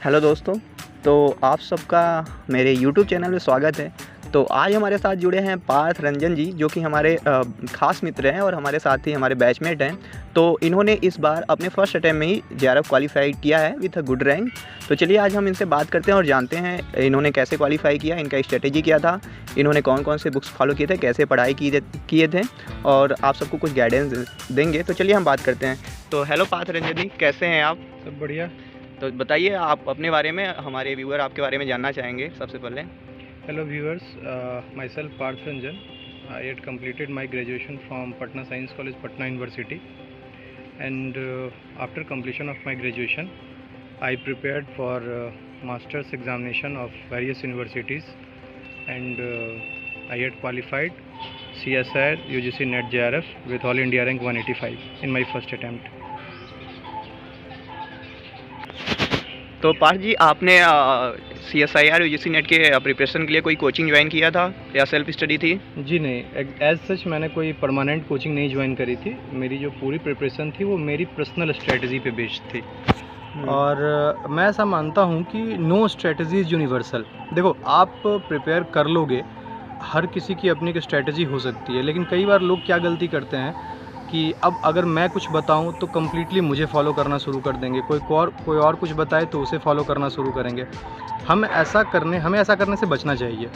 Hello दोस्तों, तो आप सबका मेरे YouTube चैनल में स्वागत है। तो आज हमारे साथ जुड़े हैं पार्थ रंजन जी, जो कि हमारे ख़ास मित्र हैं और हमारे साथ ही हमारे बैचमेट हैं। तो इन्होंने इस बार अपने फर्स्ट अटेम्प्ट में ही JRF क्वालिफाई किया है विथ अ गुड रैंक। तो चलिए आज हम इनसे बात करते हैं और जानते हैं इन्होंने कैसे क्वालिफाई किया, इनका स्ट्रेटेजी क्या था, इन्होंने कौन कौन से बुक्स फॉलो किए थे, कैसे पढ़ाई किए थे और आप सबको कुछ गाइडेंस देंगे। तो चलिए हम बात करते हैं। तो हेलो पार्थ रंजन जी, कैसे हैं आप? सब बढ़िया। तो बताइए आप अपने बारे में, हमारे व्यूअर आपके बारे में जानना चाहेंगे सबसे पहले। Hello viewers, myself Parth Ranjan. I had completed my graduation from Patna Science College, Patna University, and after completion of my graduation, I prepared for master's examination of various universities, and I had qualified CSIR UGC NET JRF with All India rank 185 in my first attempt. तो पार्थ जी, आपने CSIR UGC net के preparation के लिए कोई coaching join किया था या self study थी? जी नहीं, एज सच मैंने कोई परमानेंट कोचिंग नहीं ज्वाइन करी थी। मेरी जो पूरी प्रिपरेशन थी वो मेरी पर्सनल स्ट्रेटजी पे बेस्ड थी। और मैं ऐसा मानता हूँ कि नो स्ट्रेटजी इज़ यूनिवर्सल। देखो, आप प्रिपेयर कर लोगे, हर किसी की अपनी एक स्ट्रेटजी हो सकती है, लेकिन कई बार लोग क्या गलती करते हैं कि अब अगर मैं कुछ बताऊं तो कम्प्लीटली मुझे फॉलो करना शुरू कर देंगे, कोई और कुछ बताए तो उसे फॉलो करना शुरू करेंगे। हमें ऐसा करने से बचना चाहिए।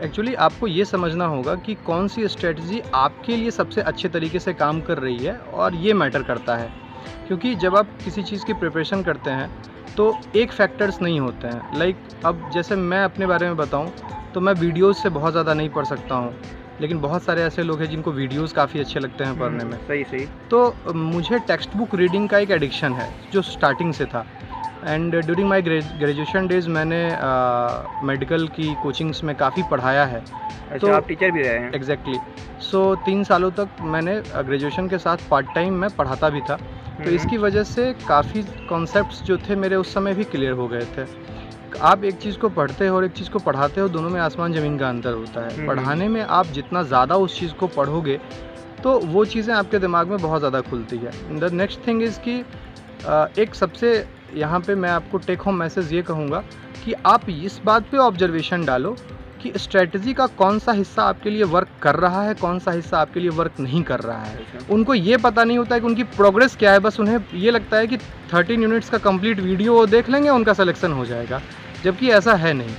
एक्चुअली आपको ये समझना होगा कि कौन सी स्ट्रेटजी आपके लिए सबसे अच्छे तरीके से काम कर रही है, और ये मैटर करता है। क्योंकि जब आप किसी चीज़ की प्रिपरेशन करते हैं तो एक फैक्टर्स नहीं होते हैं। लाइक अब जैसे मैं अपने बारे में बताऊँ तो मैं वीडियोज़ से बहुत ज़्यादा नहीं पढ़ सकता हूँ, लेकिन बहुत सारे ऐसे लोग हैं जिनको वीडियोस काफ़ी अच्छे लगते हैं पढ़ने में। सही। तो मुझे टेक्स्ट बुक रीडिंग का एक एडिक्शन है जो स्टार्टिंग से था। And during my graduation days मैंने मेडिकल की कोचिंग्स में काफ़ी पढ़ाया है। अच्छा, तो आप टीचर भी रहे हैं? एग्जैक्टली। सो 3 सालों तक मैंने ग्रेजुएशन के साथ पार्ट टाइम में पढ़ाता भी था। तो इसकी वजह से काफ़ी कॉन्सेप्ट्स जो थे मेरे उस समय भी क्लियर हो गए थे। आप एक चीज़ को पढ़ते हो और एक चीज़ को पढ़ाते हो, दोनों में आसमान ज़मीन का अंतर होता है। पढ़ाने में आप जितना ज़्यादा उस चीज़ को पढ़ोगे तो वो चीज़ें आपके दिमाग में बहुत ज़्यादा खुलती है। द नेक्स्ट थिंग इज़ कि एक सबसे यहाँ पे मैं आपको टेक होम मैसेज ये कहूँगा कि आप इस बात पे ऑब्जर्वेशन डालो कि स्ट्रेटजी का कौन सा हिस्सा आपके लिए वर्क कर रहा है, कौन सा हिस्सा आपके लिए वर्क नहीं कर रहा है। उनको ये पता नहीं होता है कि उनकी प्रोग्रेस क्या है, बस उन्हें ये लगता है कि 13 यूनिट्स का कंप्लीट वीडियो वो देख लेंगे, उनका सिलेक्शन हो जाएगा, जबकि ऐसा है नहीं।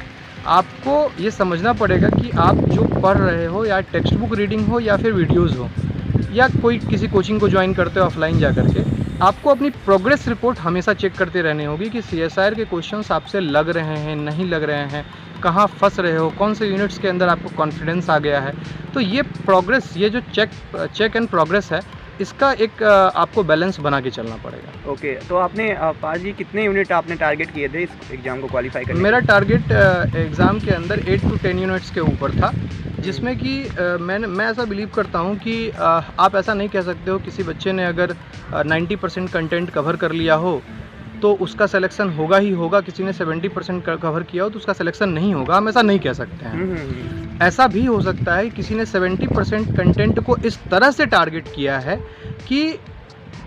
आपको ये समझना पड़ेगा कि आप जो पढ़ रहे हो, या टेक्स्ट बुक रीडिंग हो या फिर वीडियोज़ हो, या कोई किसी कोचिंग को ज्वाइन करते हो ऑफलाइन जा करके, आपको अपनी प्रोग्रेस रिपोर्ट हमेशा चेक करते रहनी होगी कि CSIR के क्वेश्चंस आपसे लग रहे हैं, नहीं लग रहे हैं, कहाँ फंस रहे हो, कौन से यूनिट्स के अंदर आपको कॉन्फिडेंस आ गया है। तो ये प्रोग्रेस, ये जो चेक एंड प्रोग्रेस है, इसका एक आपको बैलेंस बना के चलना पड़ेगा। ओके, तो आपने पार्थ जी कितने यूनिट आपने टारगेट किए थे इस एग्ज़ाम को क्वालिफाई करने? मेरा टारगेट एग्ज़ाम के अंदर 8 to 10 यूनिट्स के ऊपर था, जिसमें कि मैं ऐसा बिलीव करता हूँ कि आप ऐसा नहीं कह सकते हो किसी बच्चे ने अगर 90% कंटेंट कवर कर लिया हो तो उसका सिलेक्शन होगा ही होगा, किसी ने 70% कवर किया हो तो उसका सिलेक्शन नहीं होगा। हम ऐसा नहीं कह सकते हैं। ऐसा भी हो सकता है किसी ने 70% कंटेंट को इस तरह से टारगेट किया है कि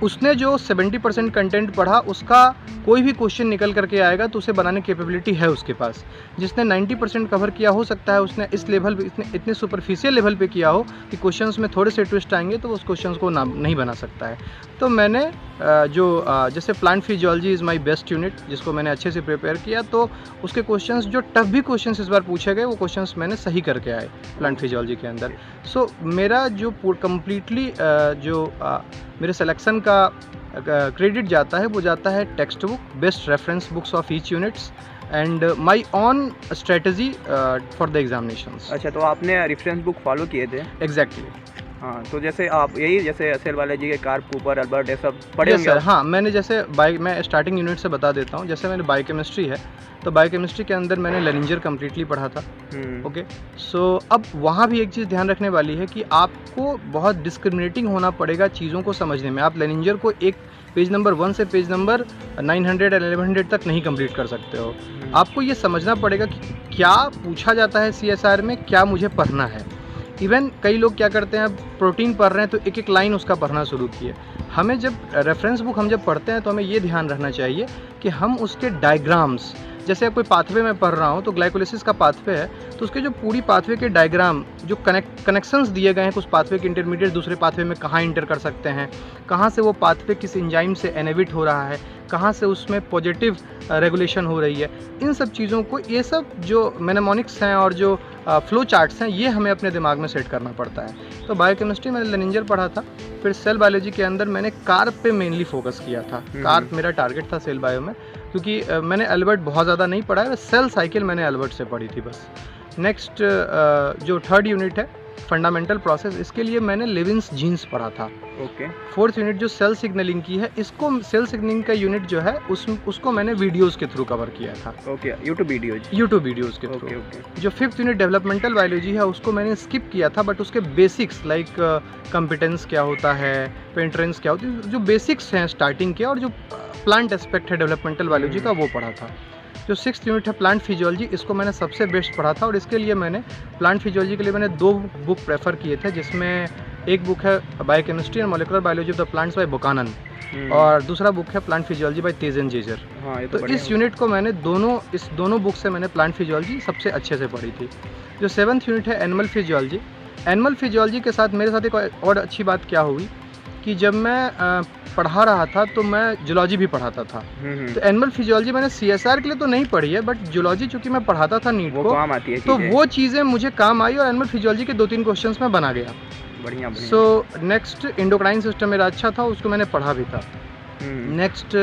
उसने जो 70% कंटेंट पढ़ा, उसका कोई भी क्वेश्चन निकल करके आएगा तो उसे बनाने की कैपेबिलिटी है उसके पास। जिसने 90% कवर किया, हो सकता है उसने इस लेवल पे, इतने सुपरफिशियल लेवल पे किया हो कि क्वेश्चंस में थोड़े से ट्विस्ट आएंगे तो उस क्वेश्चंस को नहीं बना सकता है। तो मैंने जैसे plant physiology is my best unit, जिसको मैंने अच्छे से प्रिपेयर किया, तो उसके क्वेश्चंस, जो टफ भी क्वेश्चंस इस बार पूछे गए, वो क्वेश्चंस मैंने सही करके आए प्लांट फिजियोलॉजी के अंदर। सो मेरा जो कम्प्लीटली मेरे सिलेक्शन का क्रेडिट जाता है, वो जाता है text book, best reference books of each units and my on strategy for the examinations. अच्छा, तो आपने रेफरेंस बुक फॉलो किए थे? एग्जैक्टली। हाँ, तो जैसे आप जैसे एसएल वाले जी के कार्प, कूपर, अल्बर्ट, ये सब पढ़े होंगे? सर, हाँ, मैंने जैसे मैं स्टार्टिंग यूनिट से बता देता हूँ। जैसे मेरी बायोकेमिस्ट्री है, तो बायोकेमिस्ट्री के अंदर मैंने लेनिंजर कम्प्लीटली पढ़ा था। ओके, सो अब वहाँ भी एक चीज़ ध्यान रखने वाली है कि आपको बहुत डिस्क्रिमिनेटिंग होना पड़ेगा चीज़ों को समझने में। आप लेनिंजर को एक पेज नंबर 1 से पेज नंबर 900 या 1100 तक नहीं कंप्लीट कर सकते हो। आपको ये समझना पड़ेगा कि क्या पूछा जाता है CSIR में, क्या मुझे पढ़ना है। इवन कई लोग क्या करते हैं, प्रोटीन पढ़ रहे हैं तो एक एक लाइन उसका पढ़ना शुरू किए। हमें जब रेफरेंस बुक हम जब पढ़ते हैं तो हमें ये ध्यान रखना चाहिए कि हम उसके डायग्राम्स, जैसे कोई पाथवे में पढ़ रहा हूँ तो ग्लाइकोलिसिस का पाथवे है, तो उसके जो पूरी पाथवे के डायग्राम जो कनेक्शंस दिए गए हैं, कुछ पाथवे के इंटरमीडिएट दूसरे पाथवे में कहाँ इंटर कर सकते हैं, कहाँ से वो पाथवे किस एंजाइम से एनेविट हो रहा है, कहाँ से उसमें पॉजिटिव रेगुलेशन हो रही है, इन सब चीज़ों को, ये सब जो मेनेमोनिक्स हैं और जो फ्लो चार्ट्स हैं, ये हमें अपने दिमाग में सेट करना पड़ता है। तो बायोकेमिस्ट्री मैंने लेनिंजर पढ़ा था, फिर सेल बायोलॉजी के अंदर मैंने कार्प पे मेनली फोकस किया था। कार्प मेरा टारगेट था सेल बायो में, क्योंकि मैंने एल्बर्ट बहुत ज़्यादा नहीं पढ़ा है, सेल साइकिल मैंने एल्बर्ट से पढ़ी थी बस। नेक्स्ट जो थर्ड यूनिट है फंडामेंटल प्रोसेस, इसके लिए मैंने लेविन्स जीन्स पढ़ा था। ओके। फोर्थ यूनिट जो सेल सिग्नलिंग की है, इसको सेल सिग्नलिंग का यूनिट जो है उसको मैंने वीडियोस के थ्रू कवर किया था। ओके, यूट्यूब वीडियोज के थ्रू। ओके। जो फिफ्थ यूनिट डेवलपमेंटल बायोलॉजी है, उसको मैंने स्किप किया था, बट उसके बेसिक्स लाइक कंपिटेंस क्या होता है, पेंट्रेंस क्या होती है, जो बेसिक्स हैं स्टार्टिंग के, और जो प्लांट एस्पेक्ट है डेवलपमेंटल बायोलॉजी का, वो पढ़ा था। जो सिक्स्थ यूनिट है प्लांट फिजियोलॉजी, इसको मैंने सबसे बेस्ट पढ़ा था, और इसके लिए मैंने प्लांट फिजियोलॉजी के लिए मैंने 2 बुक प्रेफर किए थे, जिसमें एक बुक है biochemistry and molecular biology of the plants by Buchanan, और दूसरा बुक है प्लांट फिजियोलॉजी बाय तेजन जेजर। हाँ, ये तो इस यूनिट को मैंने इस दोनों बुक से मैंने प्लांट फिजियोलॉजी सबसे अच्छे से पढ़ी थी। जो 7th यूनिट है एनिमल फिजियोलॉजी, एनिमल फिजियोलॉजी के साथ मेरे साथ एक और अच्छी बात क्या हुई कि जब मैं पढ़ा रहा था तो मैं जूलॉजी भी पढ़ाता था। तो एनिमल फिजियोलॉजी मैंने CSR के लिए तो नहीं पढ़ी है, बट जूलॉजी चूंकि मैं पढ़ाता था नीट को, काम आती है तो वो चीज़ें मुझे काम आई, और एनिमल फिजियोलॉजी के 2-3 क्वेश्चंस में बना गया। बढ़िया। सो नेक्स्ट एंडोक्राइन सिस्टम मेरा अच्छा था, उसको मैंने पढ़ा भी था। नेक्स्ट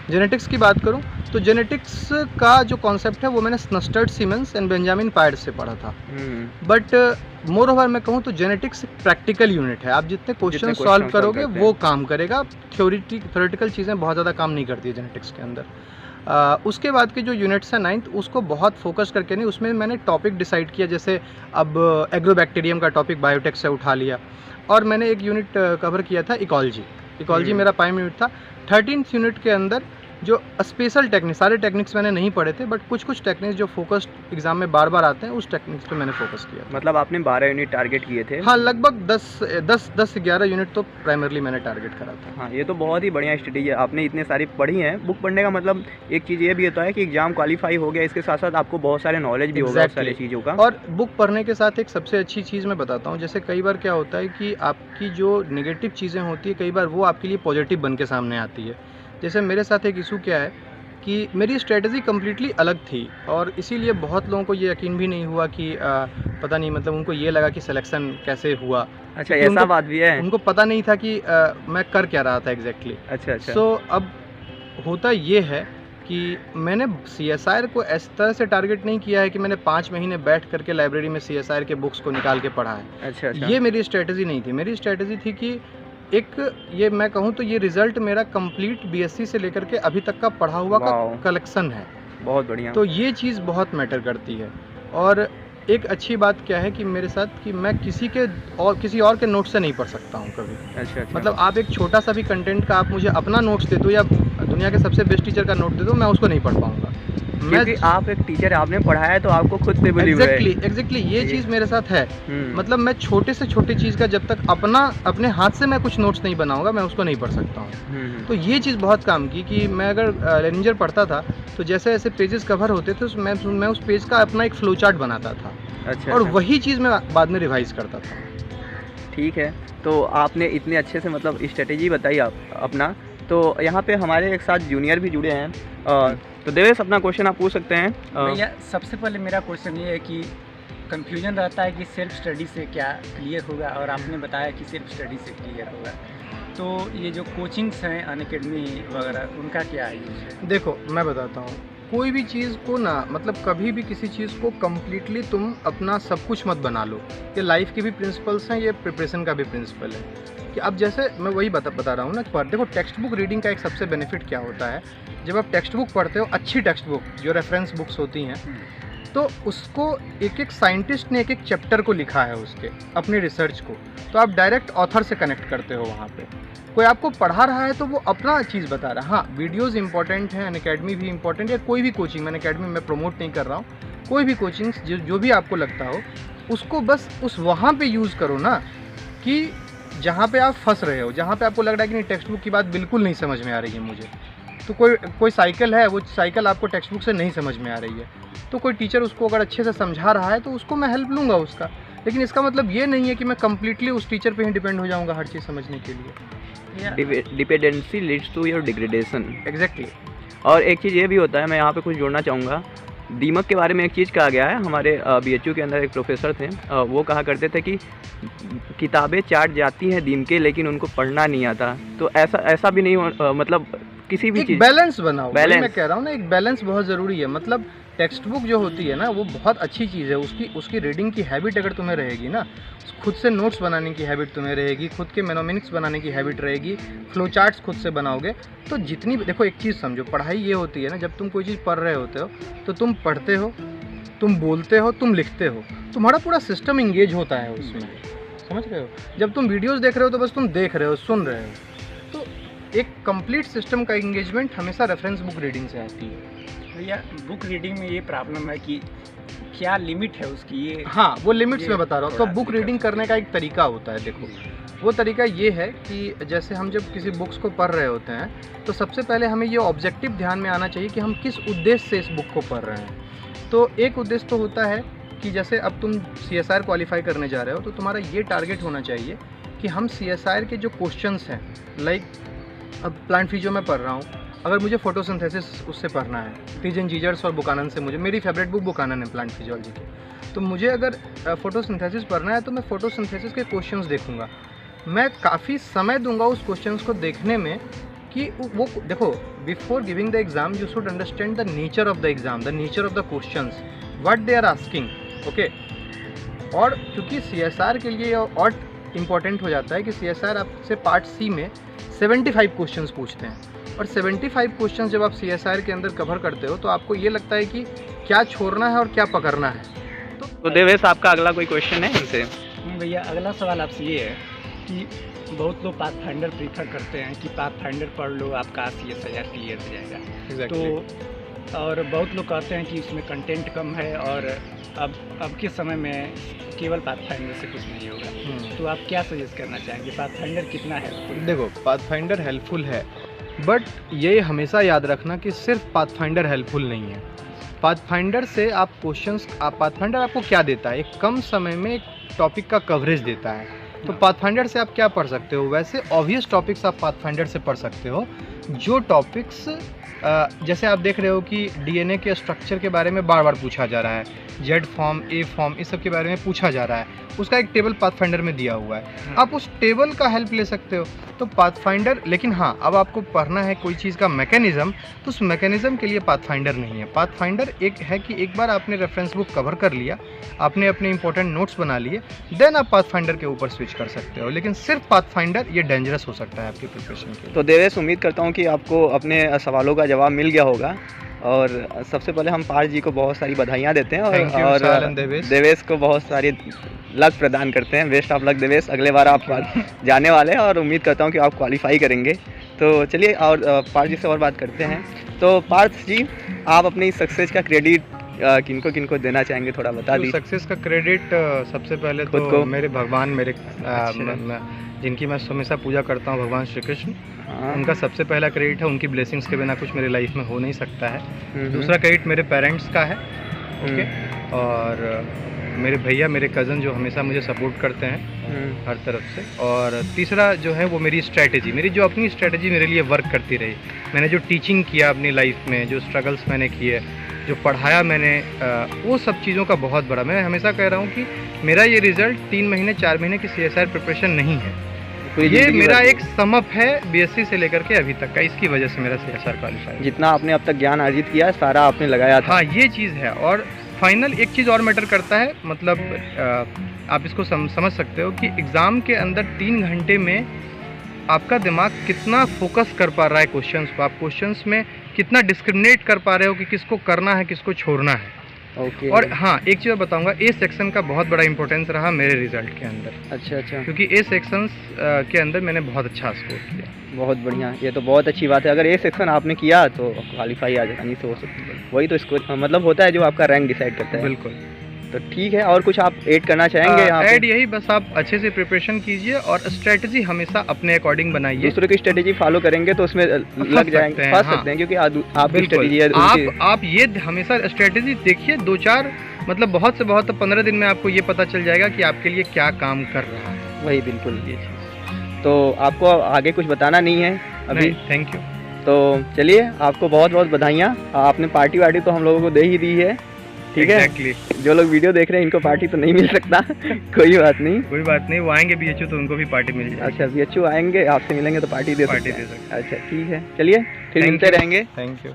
जेनेटिक्स की बात करूं तो जेनेटिक्स का जो कॉन्सेप्ट है वो मैंने स्नस्टर्ड सीमेंस एंड बेंजामिन पायर्स से पढ़ा था। बट मोर ओवर मैं कहूँ तो जेनेटिक्स प्रैक्टिकल यूनिट है, आप जितने क्वेश्चन सॉल्व करोगे वो काम करेगा। थ्योरेटिकल चीज़ें बहुत ज़्यादा काम नहीं करती है जेनेटिक्स के अंदर। उसके बाद के जो यूनिट्स हैं 9th, उसको बहुत फोकस करके नहीं, उसमें मैंने टॉपिक डिसाइड किया, जैसे अब एग्रोबैक्टीरियम का टॉपिक बायोटेक से उठा लिया, और मैंने एक यूनिट कवर किया था इकोलॉजी मेरा प्राइम यूनिट था। 13th यूनिट के अंदर जो स्पेशल टेक्निक्स, सारे टेक्निक्स मैंने नहीं पढ़े थे, बट कुछ टेक्निक्स जो फोकस्ड एग्जाम में बार बार आते हैं, उस टेक्निक्स पे मैंने फोकस किया। मतलब आपने 12 यूनिट टारगेट किए थे? हाँ, लगभग 10-11 यूनिट तो प्राइमरली मैंने टारगेट करा था। हाँ, ये तो बहुत ही बढ़िया स्ट्रेटेजी है, आपने इतने सारी पढ़ी हैं। बुक पढ़ने का मतलब एक चीज़ ये भी होता है कि एग्जाम क्वालिफाई हो गया, इसके साथ साथ आपको बहुत सारे नॉलेज भी होगा सारी चीज़ों का। और बुक पढ़ने के साथ एक सबसे अच्छी चीज़ मैं बताता हूँ, जैसे कई बार क्या होता है कि आपकी जो नेगेटिव चीज़ें होती है, कई बार वो आपके लिए पॉजिटिव बन के सामने आती है। जैसे मेरे साथ एक इशू क्या है कि मेरी स्ट्रेटजी कम्प्लीटली अलग थी, और इसीलिए बहुत लोगों को ये यकीन भी नहीं हुआ कि पता नहीं, मतलब उनको ये लगा कि सिलेक्शन कैसे हुआ। अच्छा, ऐसा बात भी है? उनको पता नहीं था कि मैं कर क्या रहा था एग्जैक्टली। अच्छा। सो अब होता ये है कि मैंने CSR को इस तरह से टारगेट नहीं किया है कि मैंने 5 महीने बैठ करके लाइब्रेरी में CSR के बुक्स को निकाल के पढ़ा है। अच्छा। ये मेरी स्ट्रेटजी नहीं थी। मेरी स्ट्रेटजी थी कि ये मैं कहूँ तो ये रिजल्ट मेरा कंप्लीट BSc से लेकर के अभी तक का पढ़ा हुआ का कलेक्शन है। बहुत बढ़िया। तो ये चीज़ बहुत मैटर करती है। और एक अच्छी बात क्या है कि मेरे साथ कि मैं किसी और के नोट से नहीं पढ़ सकता हूँ कभी। अच्छा। मतलब आप एक छोटा सा भी कंटेंट का आप मुझे अपना नोट्स दे दो, या दुनिया के सबसे बेस्ट टीचर का नोट दे दो, मैं उसको नहीं पढ़ पाऊँगा। क्योंकि आप एक टीचर, आपने पढ़ाया तो आपको खुद से बिलीव है। एग्जैक्टली ये चीज़ मेरे साथ है। मतलब मैं छोटे से छोटी चीज़ का जब तक अपने हाथ से मैं कुछ नोट्स नहीं बनाऊंगा, मैं उसको नहीं पढ़ सकता हूँ। तो ये चीज़ बहुत काम की कि मैं अगर लेनिंजर पढ़ता था तो जैसे ऐसे पेजेस कवर होते थे, मैं उस पेज का अपना एक फ्लो चार्ट बनाता था। अच्छा। और वही चीज़ मैं बाद में रिवाइज करता था। ठीक है, तो आपने इतने अच्छे से मतलब स्ट्रेटेजी बताई अपना। तो यहाँ पे हमारे एक साथ जूनियर भी जुड़े हैं, तो देवेश अपना क्वेश्चन आप पूछ सकते हैं। भैया, सबसे पहले मेरा क्वेश्चन ये है कि कंफ्यूजन रहता है कि सेल्फ स्टडी से क्या क्लियर होगा, और आपने बताया कि सेल्फ स्टडी से क्लियर होगा, तो ये जो कोचिंग्स हैं अनअकैडमी वगैरह, उनका क्या यूज़ है? देखो, मैं बताता हूँ, कोई भी चीज़ को ना, मतलब कभी भी किसी चीज़ को कम्प्लीटली तुम अपना सब कुछ मत बना लो। ये लाइफ के भी प्रिंसिपल्स हैं, ये प्रिपरेशन का भी प्रिंसिपल है कि अब जैसे मैं वही बता रहा हूँ ना, पर देखो टेक्स्ट बुक रीडिंग का एक सबसे बेनिफिट क्या होता है, जब आप टेक्स्ट बुक पढ़ते हो, अच्छी टेक्स्ट बुक जो रेफरेंस बुक्स होती हैं, तो उसको एक साइंटिस्ट ने एक चैप्टर को लिखा है उसके अपनी रिसर्च को, तो आप डायरेक्ट ऑथर से कनेक्ट करते हो। वहाँ पे कोई आपको पढ़ा रहा है तो वो अपना चीज़ बता रहा है। हाँ, वीडियोज़ इंपॉर्टेंट हैं, अनअकैडमी भी इंपॉर्टेंट है, कोई भी कोचिंग, मैंने अनअकैडमी में प्रमोट नहीं कर रहा हूँ, कोई भी कोचिंग्स जो भी आपको लगता हो, उसको बस वहाँ पे यूज़ करो ना, कि जहाँ पे आप फंस रहे हो, जहाँ पे आपको लग रहा है कि नहीं टेक्स्ट बुक की बात बिल्कुल नहीं समझ में आ रही है मुझे, तो कोई साइकिल है, वो साइकिल आपको टेक्स्ट बुक से नहीं समझ में आ रही है, तो कोई टीचर उसको अगर अच्छे से समझा रहा है तो उसको मैं हेल्प लूँगा उसका। लेकिन इसका मतलब ये नहीं है कि मैं कम्प्लीटली उस टीचर पे ही डिपेंड हो जाऊँगा हर चीज़ समझने के लिए। Dependency leads to your degradation. Exactly. और एक चीज़ ये भी होता है, मैं यहाँ पे कुछ जोड़ना चाहूँगा, दीमक के बारे में एक चीज़ कहा गया है। हमारे BHU के अंदर एक प्रोफेसर थे, वो कहा करते थे कि किताबें चाट जाती हैं दीम के, लेकिन उनको पढ़ना नहीं आता। तो ऐसा भी नहीं हो, मतलब किसी भी चीज़ बैलेंस बनाओ। बैलेंस, मैं कह रहा हूँ ना, एक बैलेंस बहुत ज़रूरी है। मतलब टेक्स्ट बुक जो होती है ना, वो बहुत अच्छी चीज़ है। उसकी रीडिंग की हैबिट अगर तुम्हें रहेगी ना, खुद से नोट्स बनाने की हैबिट तुम्हें रहेगी, खुद के मेनोमिनिक्स बनाने की हैबिट रहेगी, फ्लो चार्ट्स खुद से बनाओगे, तो जितनी भी, देखो एक चीज़ समझो, पढ़ाई ये होती है ना, जब तुम कोई चीज़ पढ़ रहे होते हो तो तुम पढ़ते हो, तुम बोलते हो, तुम लिखते हो, तुम्हारा पूरा सिस्टम इंगेज होता है उसमें, समझ रहे हो। जब तुम वीडियोज़ देख रहे हो तो बस तुम देख रहे हो, सुन रहे हो। तो एक कंप्लीट सिस्टम का इंगेजमेंट हमेशा रेफरेंस बुक रीडिंग से आती है। भैया बुक रीडिंग में ये प्रॉब्लम है कि क्या लिमिट है उसकी, ये हाँ, वो लिमिट्स में बता रहा हूँ। तो थोड़ा बुक रीडिंग करने का एक तरीका होता है। देखो, वो तरीका ये है कि जैसे हम जब किसी बुक्स को पढ़ रहे होते हैं तो सबसे पहले हमें ये ऑब्जेक्टिव ध्यान में आना चाहिए कि हम किस उद्देश्य से इस बुक को पढ़ रहे हैं। तो एक उद्देश्य तो होता है कि जैसे अब तुम CSIR क्वालिफाई करने जा रहे हो, तो तुम्हारा ये टारगेट होना चाहिए कि हम CSIR के जो क्वेश्चंस हैं, लाइक अब प्लांट फिजियो में पढ़ रहा हूँ, अगर मुझे फोटोसिंथेसिस उससे पढ़ना है, टीजन जीजर्स और बुकानन से, मुझे, मेरी फेवरेट बुक बुकानन है प्लांट फिजियोलॉजी की, तो मुझे अगर फोटोसिंथेसिस पढ़ना है तो मैं फोटोसिंथेसिस के क्वेश्चंस देखूंगा। मैं काफ़ी समय दूंगा उस क्वेश्चंस को देखने में कि वो, देखो, before giving the exam you should understand the nature of the exam, the nature of the questions, what they are asking, okay. और क्योंकि CSR के लिए और इम्पॉर्टेंट हो जाता है कि CSR आपसे पार्ट C में 75 क्वेश्चंस पूछते हैं, और 75 क्वेश्चंस जब आप CSR के अंदर कवर करते हो तो आपको ये लगता है कि क्या छोड़ना है और क्या पकड़ना है। तो देवेश, आपका अगला कोई क्वेश्चन है इनसे? भैया अगला सवाल आपसे ये है कि बहुत लोग पाथफाइंडर प्रीफर करते हैं कि पाथफाइंडर पढ़ लो, आपका CSIR क्लियर हो जाएगा। तो और बहुत लोग कहते हैं कि उसमें कंटेंट कम है और अब के समय में केवल पाथफाइंडर से कुछ नहीं होगा। तो आप क्या सजेस्ट करना चाहेंगे, पाथफाइंडर कितना हेल्पफुल? देखो, पाथफाइंडर हेल्पफुल है, बट ये हमेशा याद रखना कि सिर्फ पाथफाइंडर हेल्पफुल नहीं है। पाथफाइंडर से आप क्वेश्चंस, पाथफाइंडर आपको क्या देता है, एक कम समय में एक टॉपिक का कवरेज देता है। तो पाथफाइंडर से आप क्या पढ़ सकते हो, वैसे ऑब्वियस टॉपिक्स आप पाथफाइंडर से पढ़ सकते हो। जो टॉपिक्स जैसे आप देख रहे हो कि DNA के स्ट्रक्चर के बारे में बार बार पूछा जा रहा है, Z फॉर्म, A फॉर्म, इस सब के बारे में पूछा जा रहा है, उसका एक टेबल पाथफाइंडर में दिया हुआ है, आप उस टेबल का हेल्प ले सकते हो। तो पाथफाइंडर, लेकिन हाँ, अब आपको पढ़ना है कोई चीज़ का मैकेनिज़्म, तो उस मैकेनिज़्म के लिए पाथफाइंडर नहीं है। पाथफाइंडर एक है कि एक बार आपने रेफरेंस बुक कवर कर लिया, आपने अपने इंपॉर्टेंट नोट्स बना लिए, देन आप पाथफाइंडर के ऊपर स्विच कर सकते हो। लेकिन सिर्फ पाथफाइंडर ये डेंजरस हो सकता है आपकी प्रिपरेशन के लिए। तो देवेश, उम्मीद करता हूँ कि आपको अपने सवालों का जवाब मिल गया होगा। और सबसे पहले हम पार्थ जी को बहुत सारी बधाइयाँ देते हैं और देवेश को बहुत सारी लक प्रदान करते हैं। बेस्ट ऑफ लक देवेश, अगले बार आप जाने वाले हैं और उम्मीद करता हूँ कि आप क्वालिफाई करेंगे। तो चलिए और पार्थ जी से और बात करते हैं। तो पार्थ जी, आप अपनी सक्सेस का क्रेडिट किनको किनको देना चाहेंगे, थोड़ा बता दीजिए। सक्सेस का क्रेडिट सबसे पहले तो मेरे भगवान, मेरे जिनकी मैं हमेशा पूजा करता हूँ, भगवान श्री कृष्ण, उनका सबसे पहला क्रेडिट है। उनकी ब्लेसिंग्स के बिना कुछ मेरे लाइफ में हो नहीं सकता है। दूसरा क्रेडिट मेरे पेरेंट्स का है, ओके, और मेरे भैया, मेरे कज़न जो हमेशा मुझे सपोर्ट करते हैं हर तरफ से। और तीसरा जो है वो मेरी स्ट्रैटेजी, मेरी जो अपनी स्ट्रैटेजी मेरे लिए वर्क करती रही। मैंने जो टीचिंग किया अपनी लाइफ में, जो स्ट्रगल्स मैंने किए, जो पढ़ाया मैंने, वो सब चीज़ों का बहुत बड़ा, मैं हमेशा कह रहा हूँ कि मेरा ये रिज़ल्ट 3 महीने 4 महीने की CSIR प्रिपरेशन नहीं है, ये मेरा एक समअप है BSc से लेकर के अभी तक का। इसकी वजह से मेरा CSIR क्वालिफाई। जितना आपने अब तक ज्ञान अर्जित किया है सारा आपने लगाया था। हाँ, ये चीज़ है। और फाइनल एक चीज़ और मैटर करता है, मतलब आप इसको समझ सकते हो कि एग्ज़ाम के अंदर 3 घंटे में आपका दिमाग कितना फोकस कर पा रहा है क्वेश्चंस को, आप क्वेश्चंस में कितना डिस्क्रिमिनेट कर पा रहे हो कि किसको करना है, किसको छोड़ना है। ओके। और हाँ, एक चीज़ बताऊंगा, A सेक्शन का बहुत बड़ा इंपॉर्टेंस रहा मेरे रिजल्ट के अंदर। अच्छा। क्योंकि A सेक्शंस के अंदर मैंने बहुत अच्छा स्कोर किया। बहुत बढ़िया, ये तो बहुत अच्छी बात है। अगर A सेक्शन आपने किया तो क्वालिफाई आसानी से हो सकती है। वही तो स्कोर मतलब होता है जो आपका रैंक डिसाइड करता है। बिल्कुल। तो ठीक है, और कुछ आप ऐड करना चाहेंगे यहाँ पे? ऐड यही बस, आप अच्छे से प्रिपरेशन कीजिए और स्ट्रेटजी हमेशा अपने अकॉर्डिंग बनाइए। दूसरों की स्ट्रेटेजी फॉलो करेंगे तो उसमें लग जाएंगे, फंस सकते हैं, क्योंकि आपकी बिल्कुल। स्ट्रेटेजी है आप ये हमेशा स्ट्रेटजी देखिए, 2-4 मतलब बहुत से बहुत 15 दिन में आपको ये पता चल जाएगा कि आपके लिए क्या काम कर रहा है। वही बिल्कुल ये चीज़। तो आपको आगे कुछ बताना नहीं है अभी? Thank you. तो चलिए, आपको बहुत बहुत बधाइयाँ। आपने पार्टी वार्टी तो हम लोगों को दे ही दी है, ठीक है। Exactly. जो लोग वीडियो देख रहे हैं इनको पार्टी तो नहीं मिल सकता कोई बात नहीं, कोई बात नहीं, वो आएंगे BHU तो उनको भी पार्टी मिल जाएगी। अच्छा BHU आएंगे, आपसे मिलेंगे तो पार्टी दे सकते हैं। सकते हैं। अच्छा ठीक है, चलिए फिर Thank मिलते you. रहेंगे। Thank you.